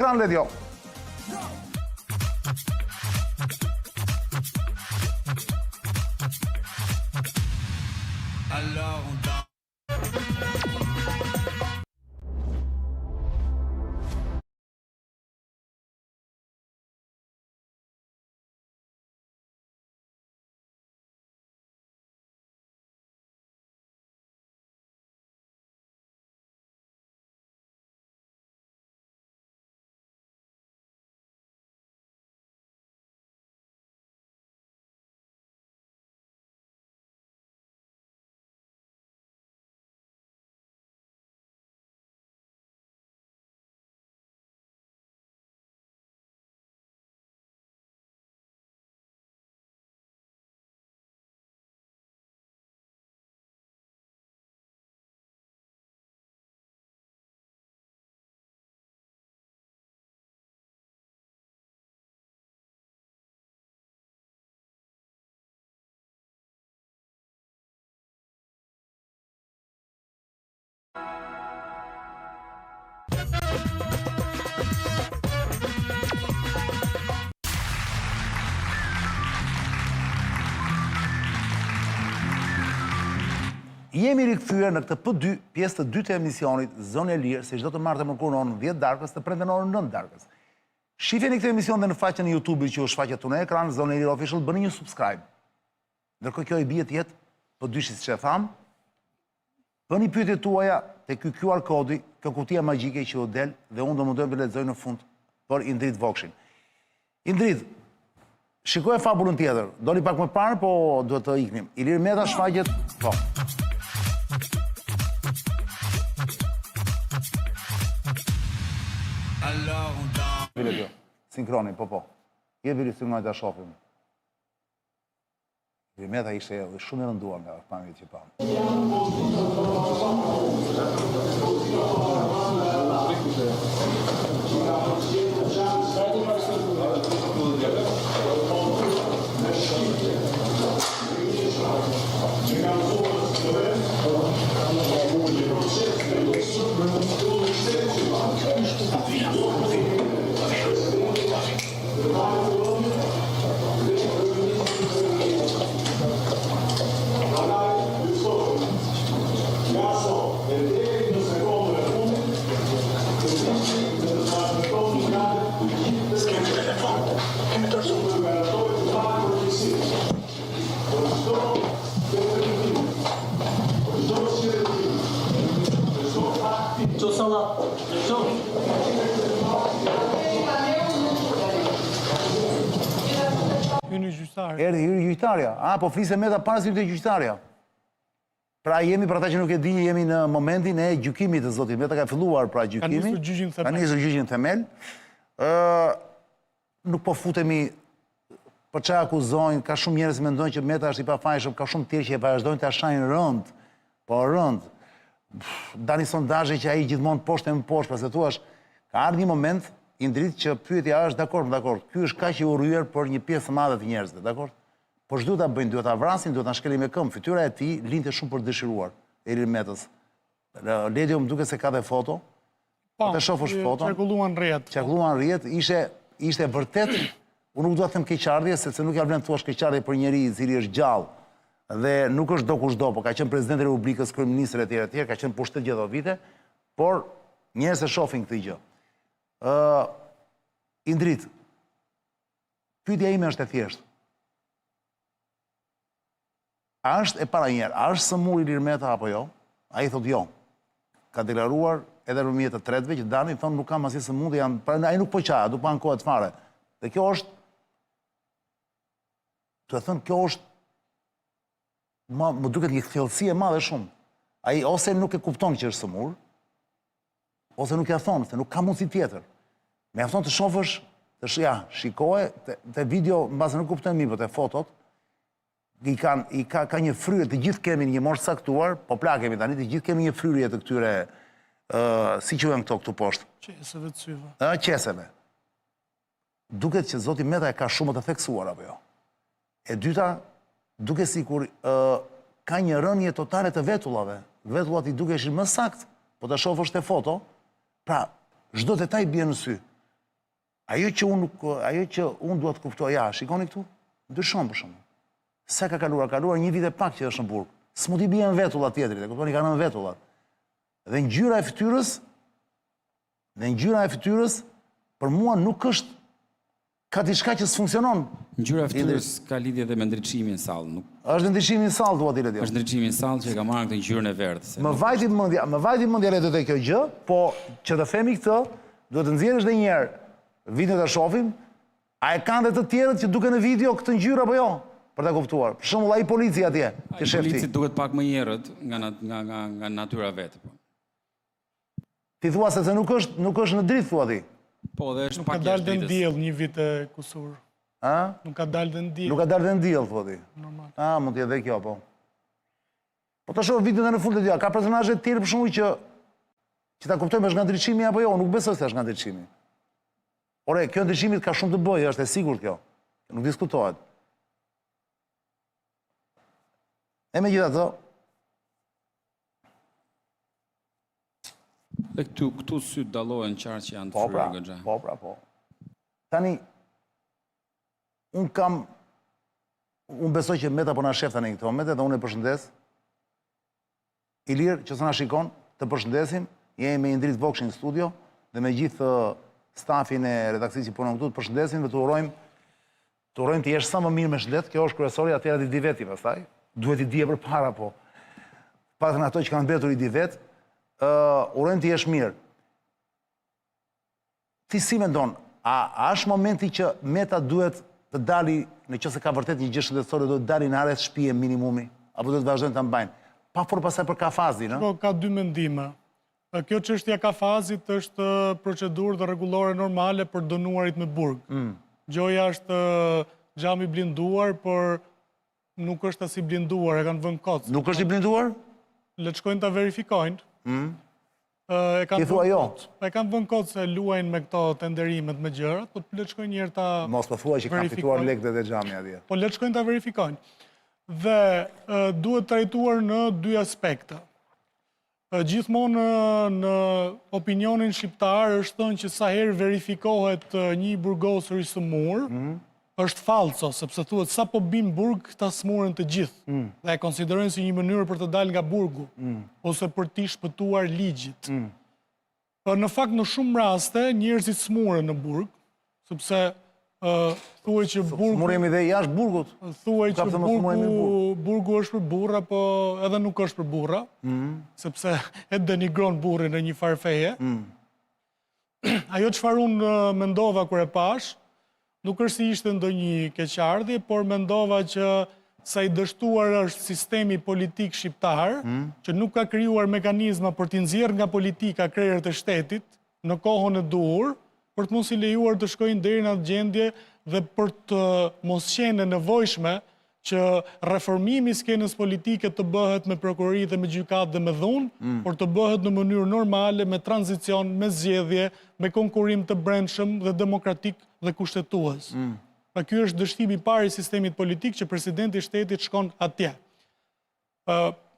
Ekran Ledio. Jemi rikthyer në këtë pjesë të dytë të emisionit Zonë e Lirë, se çdo të martë mërkurë në orën 10 darkës, të premte në orën 9 darkës. Shifeni këtë emision dhe në faqen e YouTube-it që u shfaqet këtu në ekran, Zonë e Lirë Official, bëni një subscribe. Ndërkohë kjo i bie të jetë, po dyshit siç e tham, bëni pyetjet tuaja te ky QR kodi, kjo kutia magjike që u del dhe unë do mundoj të lexoj në fund për Indrit Vokshin. Indrit, shikoj fabulën tjetër. Doni pak më parë, po duhet të iknim. Ilir Meta shfaqet, po. Sinkroni, po. Jepi rithymoj ta shohim. Meta ishte shumë e rënduar nga pamjet që pamë. Erdi hyri gjyqtarja. Po flise Meta para se të gjyqtarja. Pra jemi, për ata që nuk e dini, jemi në momentin e gjykimit të zotit. Meta ka filluar pra gjykimi. Ka nisur gjyqin themel. Nuk po futemi për çfarë akuzojnë, ka shumë njerëz që mendojnë që Meta është i pafajshëm, ka shumë tjerë që e vazhdojnë ta shajnë rënd. Po rënd. Dani sondazhe që ai gjithmonë poshtë e më poshtë, pra se thua, ka ardhur një moment Indrit që pyetja është dakord. Ky është kaq i urryer për një pjesë të madhe të njerëzve, dakord? Po ç'do ta bëjnë, duhet ta vrasin, duhet ta shkelin me këmbë. Fytyra e tij linte shumë për dëshiruar, Ilir Metës. Ledio më duket se ka dhe foto. Po, të shohësh foton. Çarkulluan rrjet, ishte vërtet, unë nuk dua të them keqardhje, sepse nuk ja vlen thuash keqardhje për njëri i cili është gjallë dhe nuk është do kushdo, po ka qenë presidenti i Republikës, kryeministër etj, ka qenë pushtet gjithë ato vite, por njerëzit e shohin këtë gjë. Indrit, pyetja ime është e thjeshtë. A është e para njerë, a është sëmur Ilir Meta apo jo? A i thot jo. Ka deklaruar edhe rëmjet të tretëve që Dani thonë nuk kam asnjë sëmundje, a i nuk po qaja, nuk po ankohet fare. Dhe kjo është, të e thënë, kjo është, më duket një thellësi e madhe shumë. A i ose nuk e kupton që është sëmur, ose nuk ja thonë, se nuk ka mundësi tjetër. Me afton të shofësh, shikoje, të video, në bazë nuk kuptojnë mi, për të fotot, ka një fryrje, të gjithë kemi një moshë saktuar, po plakemi tani, të gjithë kemi një fryrje të këtyre, si që vënë këtu poshtë? Qeseve të syve. Qeseve. Duket që zoti Meta e ka shumë të theksuar, apo jo? E dyta, duke sikur ka një rënje totale të vetullave. Vetullat i duke ishin më sakt, po të shofësh të foto, pra, çdo detaj bie në sy. Ajo që unë duhet të kuptoj, shikoni këtu, ndryshon për shumë. Se ka kaluar një vit e pak që është në burg. S'mu t'i bie në vetullat tjetrit, e kuptoni ka në vetullat. Dhe ngjyra e fytyrës, për mua nuk është ka diçka që s'funksionon. Ngjyra e fytyrës ka lidhje dhe me ndriçimin e sallë. Është ndriçimi i sallë, thua ti Ledi. Është ndriçimi i sallë që e ka marrë këtë ngjyrën e verdhë. Më vajti mendja rreth te kjo gjë, po që të themi këtë, duhet të nxjerrësh edhe një herë videon ta shohim, a e kanë dhe të tjerët që duken në video këtë ngjyrë apo jo? Për ta kuptuar. Për shembull ai policia atje, ti shef ti. Policia duket pak më i errët nga natyra vetë. Ti thua se nuk është në dritë, thua ti. Po, dhe është Nuk ka pak dalë jashtë dhe dritës. ndjell një vit e kusur. Nuk ka dalë dhe ndjell. Nuk ka dalë dhe ndjell, thua ti. Normal. Mund të jetë dhe kjo, po. Po ta shoh videon në fund të dyja, ka personazhe të tjerë për shembull që ta kuptojmë është nga ndriçimi apo jo, nuk besoj se është nga ndriçimi. Ore, kjo ndriçimit ka shumë të bëjë, është e sigurt kjo. Nuk diskutohet. E megjithatë, Dhe këtu syt dallohen qartë që janë të fryrë goxha. Po. Tani, unë besoj që Meta po na shef tani në këtë moment dhe unë e përshëndes. Ilir, që s'na shikon, të përshëndesim, jemi me Indrit Vokshin në studio dhe me gjithë stafin e redakcisë që punon këtu, të përshëndesim dhe të urojmë të jesh sa më mirë me shëndet. Kjo është kryesori, atëherë ti di veti pastaj. Duhet i dije përpara, po. Paktën ato që kanë mbetur i di vet. Urojmë të jesh mirë. Ti si mendon, a është momenti që Meta duhet të dali, nëse ka vërtet një gjë shëndetësore, duhet të dali në arrest shtëpie minimumi, apo duhet të vazhdojnë ta mbajnë? Pa forë pasaj për kafazin, Po, ka dy mendime. Kjo çështja e kafazit është procedurë dhe rregullore normale për dënuarit me burg. Gjoja është xham i blinduar, por nuk është as i blinduar, e kanë vënë kocë. Nuk është i blinduar? Le të shkojnë ta verifikojnë. Ti thua jo? E kanë vënë kocë se luajnë me këto tenderimet me gjërat, po le të shkojnë një herë ta Mos po thuaj që kanë fituar lekët e xhamit atje. Po le të shkojnë ta verifikojnë. Dhe duhet trajtuar në dy aspekte. Gjithmonë në opinionin shqiptar është thënë që sa herë verifikohet një burgosur i smur, është falso, sepse thuhet sa po bin burg, ta smuren të gjithë. Dhe e konsiderojnë si një mënyrë për të dalë nga burgu, ose për t'i shpëtuar ligjit. Në fakt, në shumë raste, njerëzit smuren në burg, sepse thuaj që burgu... Smuremi dhe jashtë burgut. Thuaj që burgu është për burra, po edhe nuk është për burra, sepse e denigron burrin në një farfeje. Ajo çfarë unë mendova kur e pash, nuk është si ishte ndonjë keqardhje, por mendova që sa i dështuar është sistemi politik shqiptar, që nuk ka krijuar mekanizma për t'i nxjerrë nga politika krerët e shtetit në kohën e duhur, për të mos i lejuar të shkojnë deri në atë gjendje dhe për të mos qenë e nevojshme që reformimi i skenës politike të bëhet me prokurori dhe me gjykatë dhe me dhunë, por të bëhet në mënyrë normale, me tranzicion, me zgjedhje, me konkurrim të brendshëm dhe demokratik dhe kushtetues. Pra ky është dështimi i parë i sistemit politik që presidenti i shtetit shkon atje.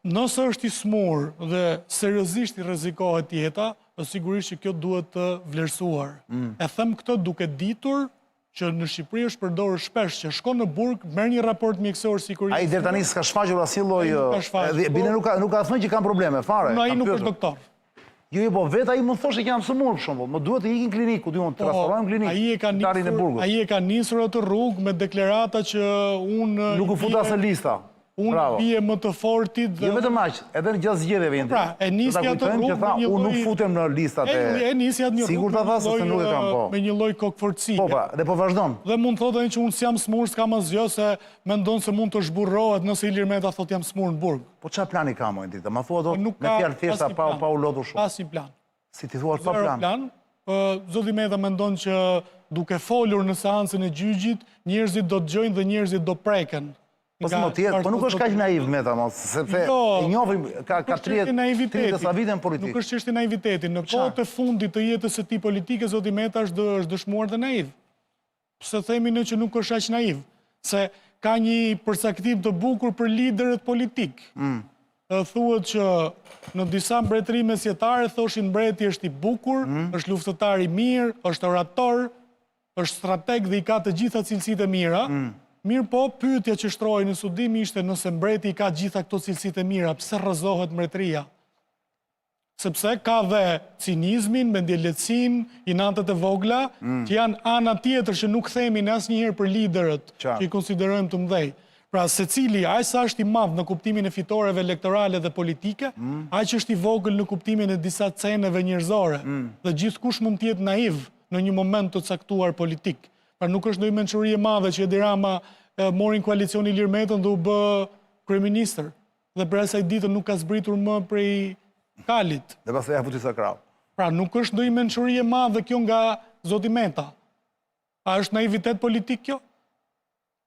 Nëse është i smur dhe seriozisht i rrezikohet jeta, sigurisht që kjo duhet të vlerësuar. E them këtë duke ditur që në Shqipëri është përdorur shpesh që shkon në burg, merr një raport mjekësor sigurisht. Ai deri tani s'ka shfaqur asnjë lloj. Bine nuk ka thënë që kanë probleme fare. Ai nuk është doktor. Jo, po vetë ai më thoshte që jam smur për shembull. Më duhet të ikin klinik, ku diun, transformojmë klinik. Ai e ka nisur atë rrugë me deklarata që unë nuk u futa në lista. Unë bie më të fortit dhe... Jo vetëm aq, edhe në gjatë zgjedhjeve jenë. Pra, e nisi atë rrugë me një lloj... Unë nuk futem në listat e... E nisi atë një rrugë me një lloj kokëforcie. Po pra, dhe po vazhdon. Dhe mund thotë që unë s'jam smur, s'kam asgjë, se mendon se mund të zhburrohet nëse Ilir Meta thotë jam smur në burg. Po çfarë plani ka më Ndrita? Ma thua do me fjalë thjeshta pa u lodhur shumë. Pas një plan. Si ti thua pa plan? Zoti Meta mendon që duke folur në seancën e gjyqit, njerëzit do dëgjojnë dhe njerëzit do preken. Po nuk është kaq naiv Meta, sepse e njohim ka 30 sa vite në politikë. Nuk është çështje naiviteti. Në kohët e fundit të jetës së tij politike, zoti Meta është dëshmuar të naiv. Pse themi ne që nuk është aq naiv? Se ka një përcaktim të bukur për liderët politik. Thuhet që në disa mbretëri mesjetare thoshin mbreti është i bukur, është luftëtar i mirë, është orator, është strateg dhe i ka të gjitha cilësitë e mira, mirë po, pyetja që shtroi në studim ishte nëse mbreti i ka gjitha këto cilësitë e mira, pse rrëzohet mbretëria? Sepse ka dhe cinizmin, mendjelehtësinë, inatët e vogla, që janë ana tjetër që nuk themi në asnjëherë për liderët që i konsiderojmë të mëdhej. Pra, secili, aq sa është i madh në kuptimin e fitoreve elektorale dhe politike, aq është i vogël në kuptimin e disa ceneve njerëzore. Dhe gjithkush mund të jetë naiv në një moment të caktuar politik. Pra, nuk është ndonjë mençuri e madhe që Edi Rama morin koalicioni Ilir Metën dhe u bë kryeministër. Dhe për asaj ditë nuk ka zbritur më prej kalit. Dhe pastaj ja futi sa krau. Pra, nuk është ndonjë mençuri e madhe kjo nga zoti Meta. A është naivitet politik kjo?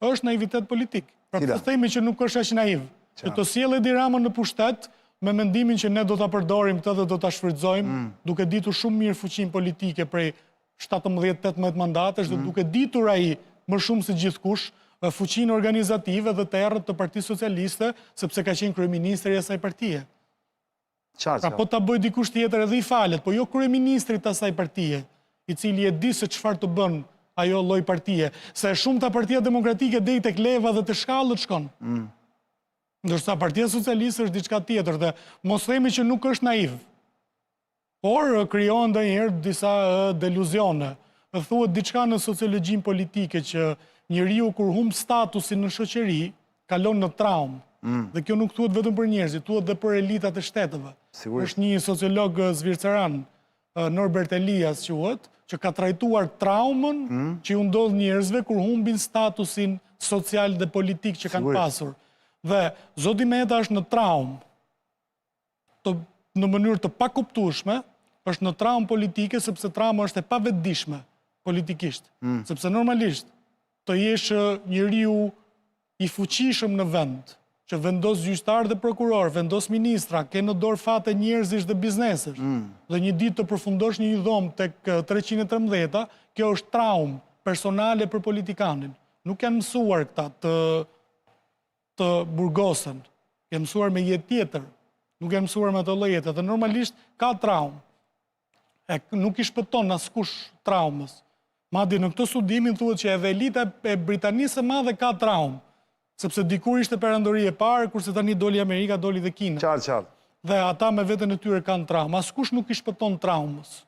Është naivitet politik. Pra të themi që nuk është aq naiv. Që të sjellë Edi Ramën në pushtet me mendimin që ne do ta përdorim këtë dhe do ta shfrytëzojmë, duke ditur shumë mirë fuqinë politike prej 17-18 mandatesh dhe duke ditur ai më shumë se gjithkush fuqinë organizative dhe të errët të Partisë Socialiste, sepse ka qenë kryeministri i asaj partie. Pra po ta bëj dikush tjetër edhe i falet, po jo kryeministri të asaj partie, i cili e di se çfarë të bën ajo lloj partie, se shumëta partia demokratike deri tek leva dhe të shkallët shkon. Ndërsa Partia Socialiste është diçka tjetër dhe mos themi që nuk është naiv. Por krijohen ndonjëherë disa deluzione. Thuhet diçka në sociologjinë politike që njeriu kur humb statusin në shoqëri, kalon në traumë. Dhe kjo nuk thuhet vetëm për njerëzit, thuhet edhe për elitat e shteteve. Është një sociolog zviceran, Norbert Elias quhet, që ka trajtuar traumën që ju ndodh njerëzve kur humbin statusin social dhe politik që kanë pasur. Dhe zoti Meta është në traumë, në mënyrë të pakuptueshme, është në traumë politike sepse trauma është e pavetëdijshme politikisht. Sepse normalisht të jesh njeriu i fuqishëm në vend, që vendos gjyqtar dhe prokuror, vendos ministra, ke në dorë fate njerëzish dhe biznesesh, dhe një ditë të përfundosh një dhomë tek 313, kjo është traumë personale për politikanin. Nuk janë mësuar këta të burgosen, janë mësuar me jetë tjetër, nuk janë mësuar me të llojete, dhe normalisht ka traumë. Nuk i shpëton askush traumës. Madje në këtë studimin thuhet që edhe elita e Britanisë së Madhe ka traumë. Sepse dikur ishte perandori e parë, kurse tani doli Amerika, doli dhe Kina. Qartë. Dhe ata me veten e tyre kanë traumë. Askush nuk i shpëton traumës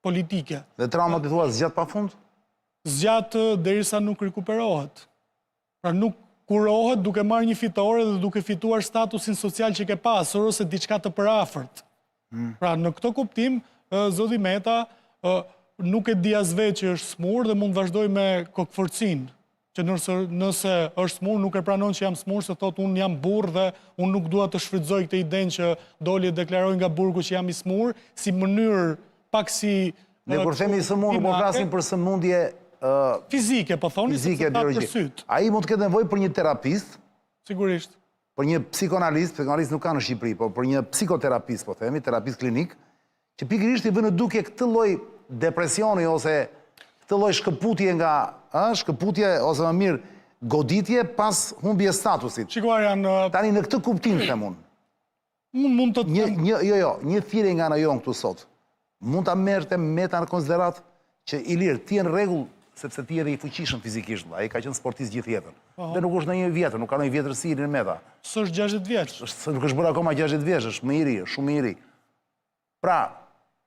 politike. Dhe traumat i thua zgjat pafund? Zgjat derisa nuk rikuperohet. Pra nuk kurohet duke marrë një fitore dhe duke fituar statusin social që ke pasur ose diçka të përafërt. Pra në këtë kuptim, zoti Meta nuk e di as vetë që është smur dhe mund të vazhdoj me kokforcinë. Që nëse është smur, nuk e pranon që jam smur, se thot unë jam burr dhe unë nuk dua të shfrytëzoj këtë idenë që doli e deklaroj nga burgu që jam i smur, si mënyrë pak si... Ne kur themi smur, po flasim për sëmundje fizike, po thoni, fizike, biologjike. Ai mund të ketë nevojë për një terapist, sigurisht. Për një psikanalist nuk ka në Shqipëri, por për një psikoterapist, po themi, terapist klinik, që pikërisht i vënë duke këtë lloj depresioni ose këtë lloj shkëputje nga shkëputje ose më mirë goditje pas humbje statusit. Shikuar janë... Tani në këtë kuptim them unë. Mund të... Një thirrje nga ana jon këtu sot. Mund ta merrte Meta në konsiderat që Ilir ti në rregull sepse ti je i fuqishëm fizikisht, ai ka qenë sportist gjithë jetën. Dhe nuk është ndonjë vjetër, nuk ka ndonjë vjetërsi Ilir Meta. S'është 60 vjeç. Nuk është bërë akoma 60 vjeç, është më i ri, shumë më i ri. Pra,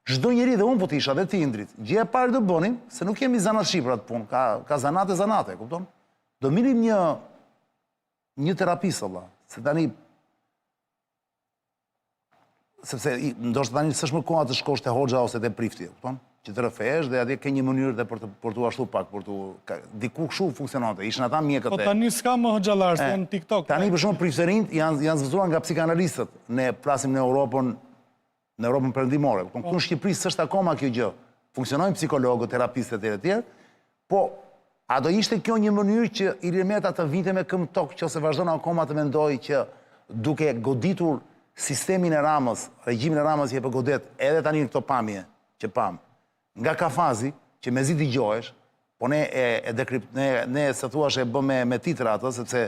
çdo njeri dhe unë po të isha dhe ti Indrit, gjë e parë do bënim, se nuk jemi zanat shqipra të punë, ka zanate, kupton? Do minim një terapist, valla, se tani, sepse ndoshta tani s'është më koha të shkosh te hoxha ose te prifti, kupton? Që të rrëfesh dhe atje ke një mënyrë dhe për tu ashtu pak, për tu diku kështu funksionante, ishin ata mjekët. Po tani s'ka më hoxhallar, janë TikTok. Tani për shembull prifterin janë zvëzuar nga psikanalistët. Ne flasim në Europën perëndimore. Këtu në Shqipëri s'është akoma kjo gjë. Funksionojnë psikologët, terapistët e tjerë, po a do ishte kjo një mënyrë që Ilir Meta të vinte me këmbë tokë, që ose vazhdon akoma të mendoj që duke goditur sistemin e Ramës, regjimin e Ramës që e godet edhe tani në këto pamje që pam, nga kafazi që mezi dëgjohesh, po ne se thuash e bëm me titra atë, sepse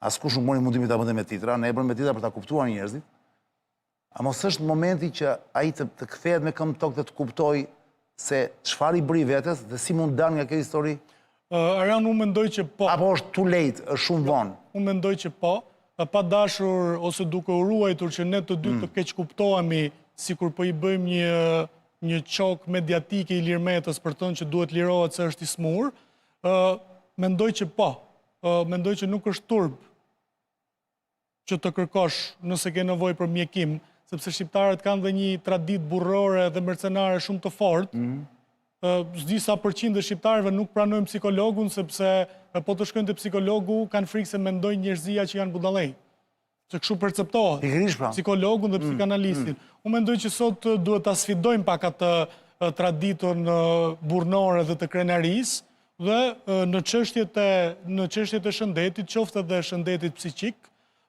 askush nuk mori mundimi ta bënte me titra, ne e bëm me titra për ta kuptuar njerëzit. A mos është momenti që ai të kthehet me këmbë tokë dhe të kuptoj se çfarë i bëri vetes dhe si mund dal nga kjo histori? Arjan, unë mendoj që po. Apo është too late, është shumë vonë? Unë mendoj që po. Pa dashur ose duke u ruajtur që ne të dy të keq kuptohemi sikur po i bëjmë një qok mediatike i Lirmetës për thënë që duhet lirohet se është i smur, mendoj që po. Mendoj që nuk është turp që të kërkosh nëse ke nevojë për mjekim, sepse shqiptarët kanë dhe një traditë burrore dhe mercenare shumë të fortë. S'di sa përqind e shqiptarëve nuk pranojnë psikologun, sepse po të shkojnë te psikologu kanë frikë se mendojnë njerëzia që janë budallej. Se kështu perceptohet. Pikërisht pra. Psikologun dhe psikanalistin. Unë mendoj që sot duhet ta sfidojmë pak atë traditën burrnore dhe të krenarisë dhe në çështjet e shëndetit, qoftë edhe shëndetit psiqik,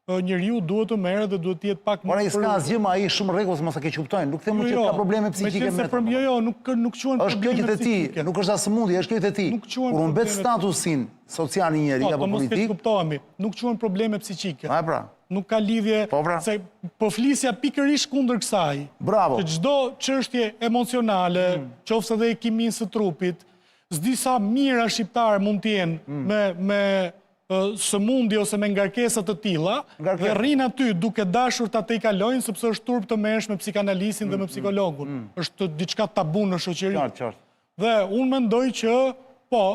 njeriu duhet të merret dhe duhet të jetë pak më. Ora, s'ka asgjë më ai shumë rregull, mos e keq kuptojnë. Nuk them që ka probleme psiqike me to. Jo, nuk quhen është kjo që të ti, nuk është as sëmundje, është kjo që të ti. Kur unë bet statusin social një njeri apo politik, kuptohemi, nuk quhen probleme psiqike. A pra. Nuk ka lidhje se po flisja pikërisht kundër kësaj. Bravo. Që çdo çështje emocionale, qoftë edhe e kimisë së trupit, s'di sa mira shqiptar mund të jenë me sëmundje ose me ngarkesa të tilla, dhe rrinë aty duke dashur ta tejkalojnë sepse është turp të merresh me psikanalistin dhe me psikologun. Është diçka tabu në shoqëri. Qartë. Dhe unë mendoj që po,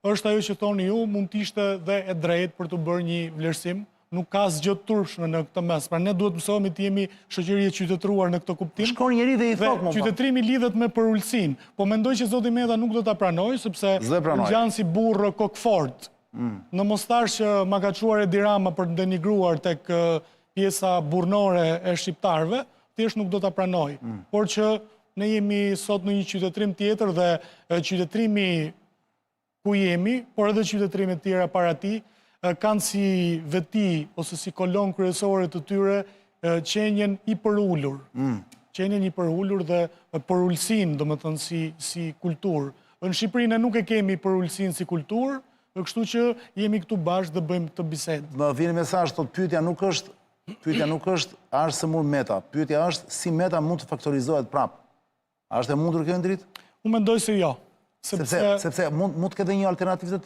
është ajo që thoni ju, mund të ishte dhe e drejtë për të bërë një vlerësim. Nuk ka asgjë turpshme në këtë mes. Pra ne duhet mësohemi të jemi shoqëri e qytetëruar në këtë kuptim. Shkon njëri dhe i thok më. Qytetërimi lidhet me përulësinë. Po mendoj që zoti Meta nuk do ta pranoj sepse ngjan si burr kokfort. Në Mostar që ma ka quar Edi Rama për të denigruar tek pjesa burrnore e shqiptarëve, thjesht nuk do ta pranoj. Por që ne jemi sot në një qytetërim tjetër dhe qytetërimi ku jemi, por edhe qytetërimet tjera para ti, kanë si veti ose si kolon kryesore të tyre qenjen i përullur. Qenjen i përullur dhe përullësin, do më thënë, si kulturë. Në Shqipëri ne nuk e kemi përullësin si kulturë, kështu që jemi këtu bashkë dhe bëjmë këtë bisedë. Më vjen mesazh, thotë pyetja nuk është a është sëmur Meta, pyetja është si Meta mund të faktorizohet prapë. A është e mundur kjo ndrit? Unë mendoj se jo. Sepse mund të ketë një alternativë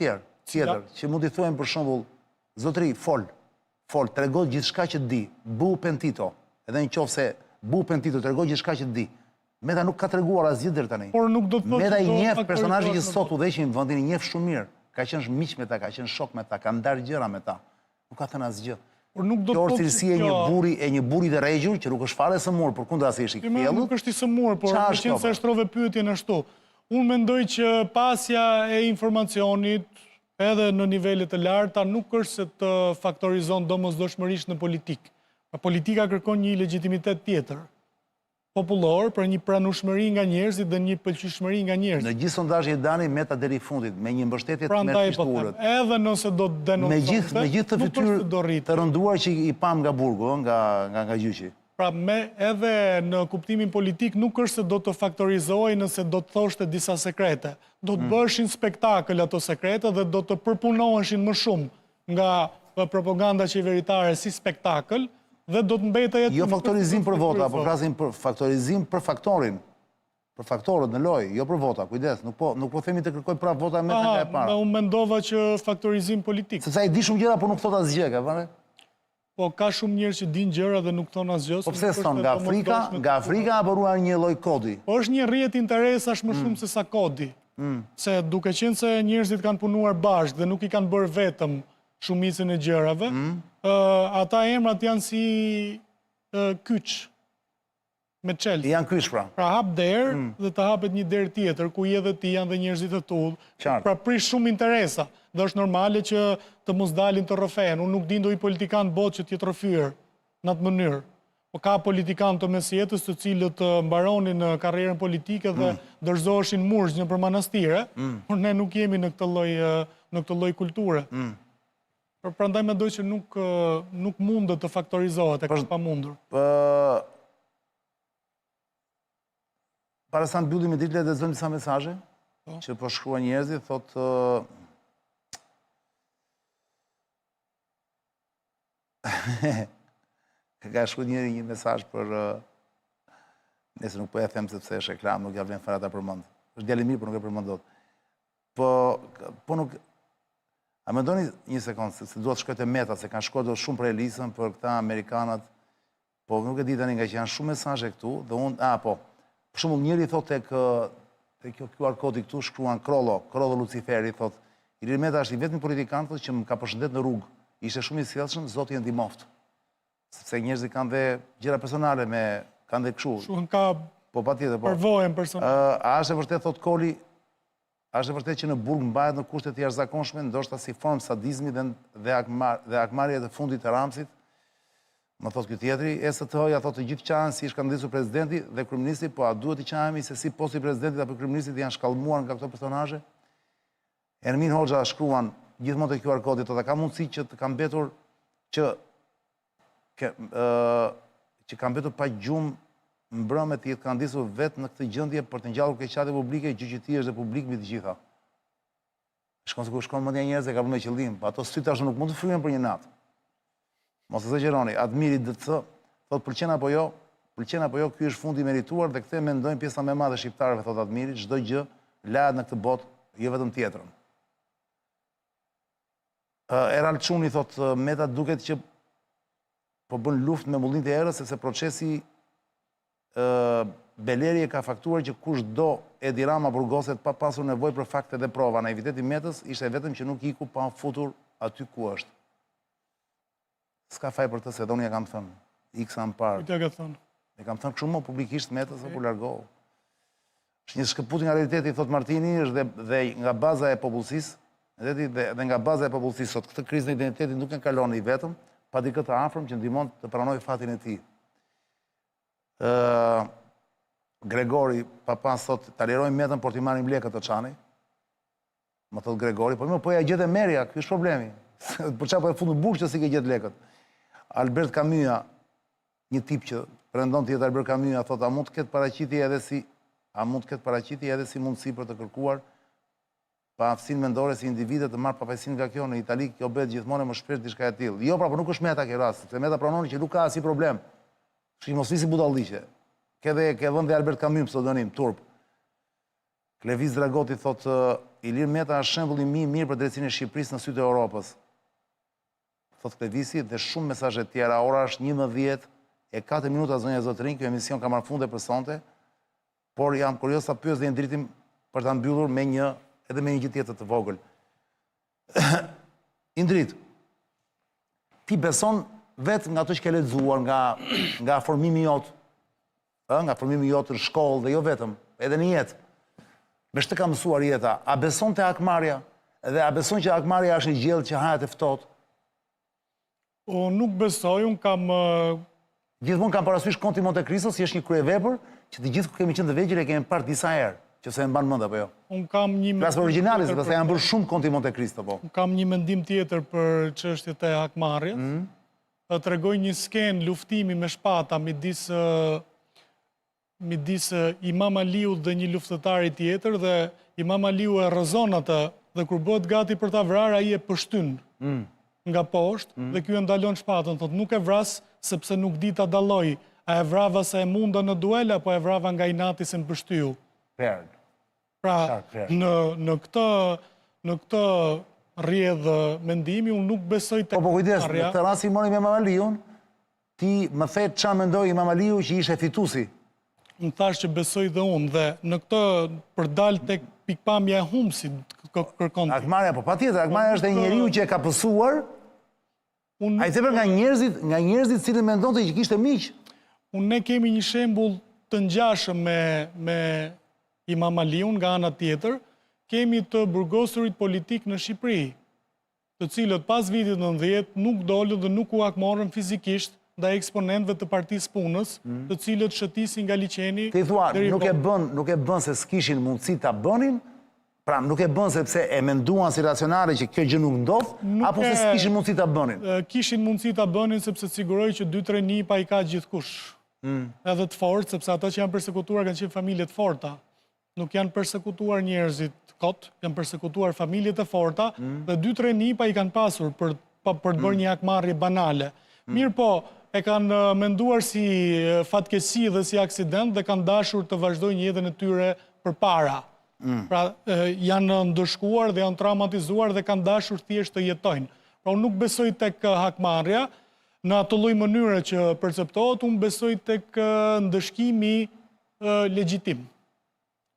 tjetër, që mund t'i thuajmë për shembull, zotëri, fol, trego gjithçka që di, bu pentito, edhe nëse bu pentito trego gjithçka që di. Meta nuk ka treguar asgjë deri tani. Por nuk do të thotë Meta i njeh personazhin që sot udhëheqin në vendin, i njeh shumë mirë. Ka qenë miq me ta, ka qenë shok me ta, ka ndarë gjëra me ta. Nuk ka thënë asgjë. Kjo është cilësi e një buri të rregjur që nuk është fare sëmur, përkundrazi është i kthjellët. Nuk është i sëmur, por më qenë se shtrove pyetjen ashtu. Unë mendoj që pasja e informacionit edhe në nivelet e larta nuk është se të faktorizon domosdoshmërisht në politikë. Politika kërkon një legitimitet tjetër, popullor, për një pranueshmëri nga njerëzit dhe një pëlqyeshmëri nga njerëzit. Në gjithë sondazhet e Dani, Meta deri fundit me një mbështetje të mërkishturët. Edhe nëse do të denonconte, me gjithë të fytyrë të rënduar që i pam nga burgu, nga gjyqi. Pra edhe në kuptimin politik nuk është se do të faktorizoj nëse do të thoshte disa sekrete. Do të bëshin spektakël ato sekrete dhe do të përpunoheshin më shumë nga propaganda qeveritare si spektakël dhe do të mbetej aty. Jo faktorizim për vota, po flasim për faktorizim për faktorin. Për faktorët në lojë, jo për vota, kujdes, nuk po themi të kërkoj prap vota me nga e para. Unë mendova që faktorizim politik. Sepse ai di shumë gjëra, por nuk thot asgjë, ka vënë? Po ka shumë njerëz që dinë gjëra dhe nuk thon asgjë. Po pse thon nga Afrika apo ruar një lloj kodi? Po është një rrjet interesash më shumë se sa kodi. Se duke qenë se njerëzit kanë punuar bashkë dhe nuk i kanë bërë vetëm shumicën e gjërave, ata emrat janë si kyç me çelë. Janë kyç pra. Pra hap derë dhe të hapet një derë tjetër, ku je dhe ti janë dhe njerëzit e tull. Pra prish shumë interesa. Dhe është normale që të mos dalin të rrëfen. Unë nuk di ndonjë politikan botë që t'jetë rrëfyer në atë mënyrë. Po ka politikan të mesjetës të cilët mbaronin në karrierën politike dhe dorëzoheshin murgjë nëpër manastire, por ne nuk jemi në këtë lloj kulture. Prandaj mendoj që nuk mundet të faktorizohet, e ka pamundur. Para sa të mbyllim me ditë, lexojmë disa mesazhe që po shkruan njerëzit, thotë ka shkruar një mesazh për nëse nuk po e them sepse është reklam, nuk ja vlen fare ta përmend. është djali mirë, por nuk e përmendot. Po nuk... A mendoni një sekundë, se duhet shkoj te Meta, se kanë shkuar shumë për Elisën, për këta Amerikanat, po nuk e di tani nga që janë shumë mesazhe këtu, dhe unë, po, për shembull njëri thotë te kjo QR kodi këtu shkruan Krollo Luciferi, thotë, Ilir Meta është i vetmi politikan që më ka përshëndet në rrugë. Ishte shumë i sjellshëm, Zoti e ndihmoft. Sepse njerëzit kanë dhe gjëra personale kanë dhe kështu. Shumë ka përvojën personale. A është e vërtet, thot Koli, a është e vërtet që në burg mbahet në kushte të jashtëzakonshme, ndoshta si formë sadizmi dhe akmarrje të fundit të Ramsit? Më thot ky tjetri, STH-ja thot të gjithë qahen si është kandidatur presidenti dhe kryeministri, po a duhet të qahemi se si posti i presidentit apo kryeministrit janë shkallmuar nga këto personazhe? Ermin Hoxha shkruan gjithmonë te QR kodit, ka mundësi që të ka mbetur që ka mbetur pa gjumë mbrëmë të jetë kandidatur vetë në këtë gjendje për të ngjallur keqate publike, gjë që ti është dhe publik mbi të gjitha. Shkon se ku shkon mendja e njerëzve ka vënë me qëllim, po ato sy tash nuk mund të fryhen për një natë. Mos e exagjeroni, Admiri DC thotë pëlqen apo jo, ky është fundi i merituar dhe këtë mendojnë pjesa më e madhe e shqiptarëve, thotë Admiri, çdo gjë lahet në këtë botë, jo vetëm tjetrën. Erald Çuni thotë Meta duket që po bën luftë me mullin të erës, sepse procesi Beleri e ka faktuar që kush do Edi Rama burgoset pa pasur nevojë për fakte dhe prova. Naiviteti Metës ishte vetëm që nuk iku pa futur aty ku është. S'ka faj për të, se doni e kam thënë. X am parë. Kujtë e ka thënë? E kam thënë kështu më publikisht Metës apo largohu. Është një shkëputje nga realiteti, thot Martini, është dhe nga baza e popullsisë, dhe nga baza e popullsisë sot këtë krizë në identitetit nuk e kalon i vetëm, pa di këtë afërm që ndihmon të pranoj fatin e tij. Gregori, papas thot, ta lirojmë Metën por t'i marrim lekët të çani. Më thot Gregori, po ja gjetë merja, ky është problemi. Për çfarë po e fundu burg që si ke gjetë lekët. Albert Camus, një tip që pretendon të jetë Albert Camus, thot, a mund të ketë paraqitje edhe si mundësi për të kërkuar pa aftësinë mendore si individe të marrë pafajësinë nga kjo. Në Itali kjo bëhet gjithmonë më shpesh diçka e tillë. Jo, pra, por nuk është Meta kjo rast, sepse Meta pranon që nuk ka asnjë problem. Shi mos visi budalliqe. Ke dhënë dhe Albert Camus pseudonim, turp. Klevis Dragoti thot, Ilir Meta është shembull i mirë për drejtsinë e Shqipërisë në sytë e Europës. Thot Klevisi, dhe shumë mesazhe të tjera. Ora është 11:04 minuta, zonja Zotrin, kjo emision ka marrë funde për sonte, por jam kurioz sa pyes dhe një dritim për ta mbyllur edhe me një gjë tjetër të vogël. Indrit, ti beson vetë nga ato që ke lexuar, nga formimi jot, në shkollë dhe jo vetëm, edhe në jetë. Me shtë ka mësuar jeta, a beson të akmarja, dhe a beson që akmarja është një gjellë që hahet e ftohtë? O, nuk besoj, unë kam... Gjithmonë kam parasysh Konti Monte Cristo si është një kryevepër që të gjithë ku kemi qenë të vegjël e kemi parë disa herë, që se e mban mend apo jo. Unë kam një mendim... Plasë origjinali, sepse janë bërë shumë Konti Monte Cristo, po. Unë kam një mendim tjetër për çështjet e hakmarrjes. Të tregoj një skenë luftimi me shpata midis Imam Aliut dhe një luftëtari tjetër, dhe Imam Aliu e rrezon atë, dhe kur bëhet gati për ta vrarë, ai e pështyn nga poshtë, dhe ky e ndalon shpatën, thotë nuk e vras sepse nuk di ta dalloj, a e vrava se e munda në duel apo e vrava nga inati se më pështyu. Pra, në këtë rrjedhë mendimi, unë nuk besoj të... Po kujdes, në këtë rast i mori me Imam Aliun, ti më the çfarë mendoi Imam Aliu që ishte fituesi. Unë thash që besoj dhe unë, dhe në këtë për dalë tek pikpamja e humsit kërkon. Akmarja, po patjetër, akmarja është e njeriu që e ka pësuar, ai tepër nga njerëzit cilët mendonte që kishte miq. Unë ne kemi një shembull të ngjashëm me Imam Aliun nga ana tjetër, kemi të burgosurit politik në Shqipëri, të cilët pas vitit 90 nuk dolën dhe nuk u akmarrën fizikisht ndaj eksponentëve të Partisë Punës, të cilët shëtisin nga liçeni. Ti thua, nuk e bën se s'kishin mundësi ta bënin, pra nuk e bën sepse e menduan si racionale që kjo gjë nuk ndodh, apo se s'kishin mundësi ta bënin? Kishin mundësi ta bënin sepse siguroj që 2-3 nipa i ka gjithkush. Edhe të fortë, sepse ata që janë përsekutuar kanë qenë familje të forta. Nuk janë përsekutuar njerëzit kot, janë përsekutuar familje të forta, dhe 2-3 nipa i kanë pasur për të bërë një hakmarrje banale. Mirë po, e kanë menduar si fatkeqësi dhe si aksident dhe kanë dashur të vazhdojnë jetën e tyre përpara. Pra janë ndëshkuar dhe janë traumatizuar dhe kanë dashur thjesht të jetojnë. Pra unë nuk besoj tek hakmarrja në atë lloj mënyre që perceptohet, unë besoj tek ndëshkimi legjitim.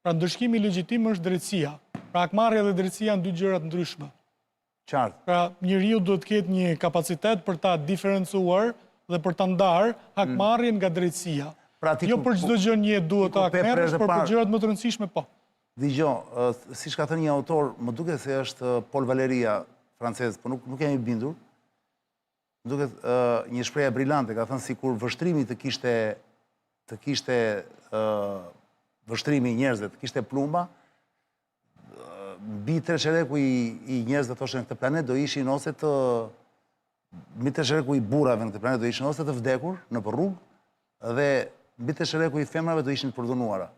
Pra ndëshkimi legjitim është drejtësia. Pra hakmarrja dhe drejtësia janë dy gjëra të ndryshme. Qartë. Pra njeriu duhet të ketë një kapacitet për ta diferencuar dhe për ta ndarë hakmarrjen nga drejtësia. Pra ti Jo për çdo gjë një duhet të hakmerresh, por për gjërat më të rëndësishme po. Dgjoj, siç ka thënë një autor, më duket se është Paul Valeria, francez, por nuk jam i bindur. Më duket një shprehje brillante, ka thënë sikur vështrimi të kishte vështrimi i njerëzve, të kishte plumba, mbi treshereku i njerëzve thoshin këtë planet do ishin ose të mbi treshereku i burrave në këtë planet do ishin ose të vdekur në rrugë dhe mbi treshereku i femrave do ishin të përdunuara.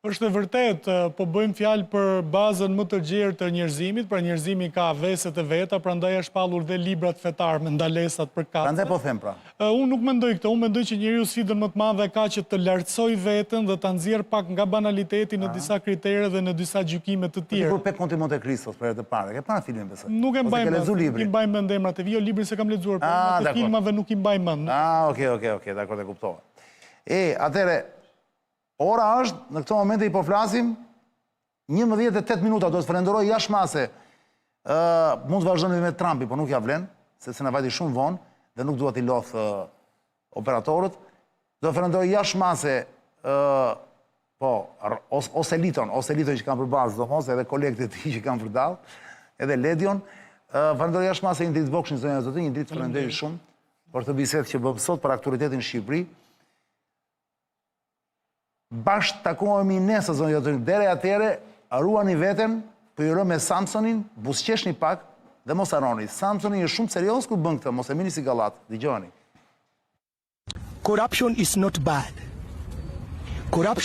Është e vërtet, po bëjmë fjalë për bazën më të gjerë të njerëzimit, pra njerëzimi ka veset e veta, prandaj është shpallur dhe librat fetar me ndalesat për katse. Prandaj po them pra. Unë nuk mendoj këtë, unë mendoj që njeriu sfidën më të madhe ka që të lartësoj veten dhe ta nxjerr pak nga banaliteti në disa kritere dhe në disa gjykime të tjera. Kur Pek Konti Monte Cristos për herë të parë, ke parë filmin besoj? Nuk e mbaj mend. Nuk i mbaj mend emrat e vij, librin se kam lexuar, por të filmave nuk i mbaj mend. Okej, dakor, e kuptova. Atëre ora është, në këto momente i po flasim, 11:08 minuta, do të falenderoj jashtëmase. Mund të vazhdojmë me Trumpi, por nuk ja vlen, sepse na vajti shumë vonë dhe nuk dua t'i lodh operatorët. Do të falenderoj jashtëmase ose Liton që kanë përballë, domos edhe kolegët e tij që kanë përdall, edhe Ledion. Falenderoj jashtëmase Indrit Bokshin, zonja zotë, një ditë falenderoj shumë për këtë bisedë që bëm sot për aktualitetin në Shqipëri. Bashkë takohemi nesër, zonë jotërin. Dere atere, ruani veten, pëjërë me Samsonin, busqeshni pak dhe mos harroni. Samsoni është shumë serios ku bën këtë, mos e mini si gallat. Dëgjoni. Corruption is not bad. Corruption